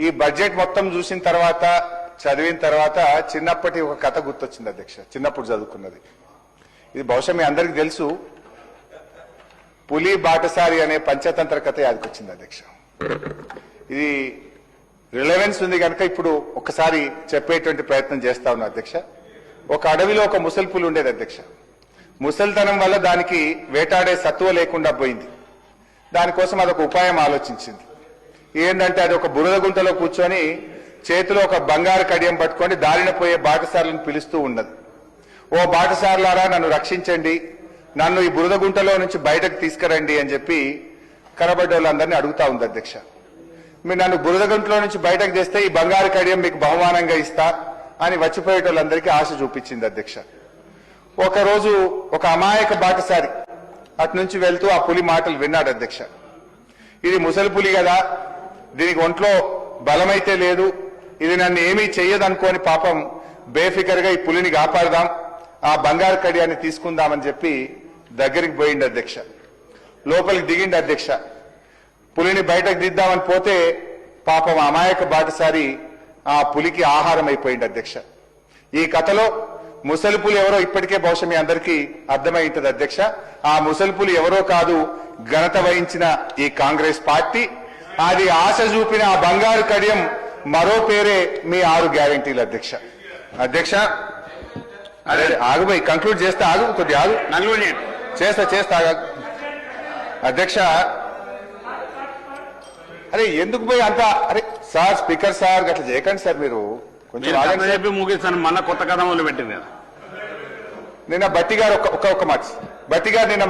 ఈ బడ్జెట్ మొత్తం చూసిన తర్వాత చదివిన తర్వాత చిన్నప్పటి ఒక కథ గుర్తొచ్చింది అధ్యక్ష. చిన్నప్పుడు చదువుకున్నది ఇది. బహుశా మీ అందరికీ తెలుసు. పులి బాటసారి అనే పంచతంత్ర కథ యాదకొచ్చింది అధ్యక్ష. ఇది రిలవెన్స్ ఉంది కనుక ఇప్పుడు ఒకసారి చెప్పేటువంటి ప్రయత్నం చేస్తా ఉన్నా అధ్యక్ష. ఒక అడవిలో ఒక ముసలి పులి ఉండేది అధ్యక్ష. ముసలితనం వల్ల దానికి వేటాడే సత్తువ లేకుండా పోయింది. దానికోసం అదొక ఉపాయం ఆలోచించింది. ఏంటంటే అది ఒక బురద గుంటలో కూర్చొని చేతిలో ఒక బంగారు కడియం పట్టుకొని దారిన పోయే బాటసారులను పిలుస్తూ ఉన్నది. ఓ బాటసారులారా, నన్ను రక్షించండి, నన్ను ఈ బురద గుంటలో నుంచి బయటకు తీసుకురండి అని చెప్పి కనబడ్డ వాళ్ళందరినీ అడుగుతా ఉంది అధ్యక్ష. మీరు నన్ను బురద గుంటలో నుంచి బయటకు తెస్తే ఈ బంగారు కడియం మీకు బహుమానంగా ఇస్తా అని వచ్చిపోయేటోళ్ళందరికీ ఆశ చూపించింది అధ్యక్ష. ఒకరోజు ఒక అమాయక బాటసారి అటు నుంచి వెళ్తూ ఆ పులి మాటలు విన్నాడు అధ్యక్ష. ఇది ముసలి పులి కదా, దీనికి ఒంట్లో బలమైతే లేదు, ఇది నన్ను ఏమీ చెయ్యదనుకోని పాపం బేఫికర్గా ఈ పులిని కాపాడదాం, ఆ బంగారు కడియాన్ని తీసుకుందామని చెప్పి దగ్గరికి పోయిండు అధ్యక్ష. లోపలికి దిగిండు అధ్యక్ష. పులిని బయటకు దిద్దామని పోతే పాపం అమాయక బాటసారి ఆ పులికి ఆహారం అయిపోయింది అధ్యక్ష. ఈ కథలో ముసలి పులి ఎవరో ఇప్పటికే బహుశా మీ అందరికీ అర్థమై ఉంటుంది అధ్యక్ష. ఆ ముసలి పులి ఎవరో కాదు, ఘనత వహించిన ఈ కాంగ్రెస్ పార్టీ. అది ఆశ చూపిన ఆ బంగారు కడియం మరో పేరే మీ 6 గ్యారంటీలు అధ్యక్ష. అధ్యక్ష అదే ఆగుపోయి కంక్లూడ్ చేస్తే ఆగు, కొద్దిగా ఆగు, చేస్తా అధ్యక్ష. అరే ఎందుకు పోయి అంత, అరే సార్ స్పీకర్ సార్ అట్లా చేయకండి సార్, మీరు కొంచెం ముగిస్తాను. మళ్ళా కొత్త కథ మొదలు పెట్టింది. నిన్న బట్టి గారు ఒక్క మాట, బట్టి గారు నిన్న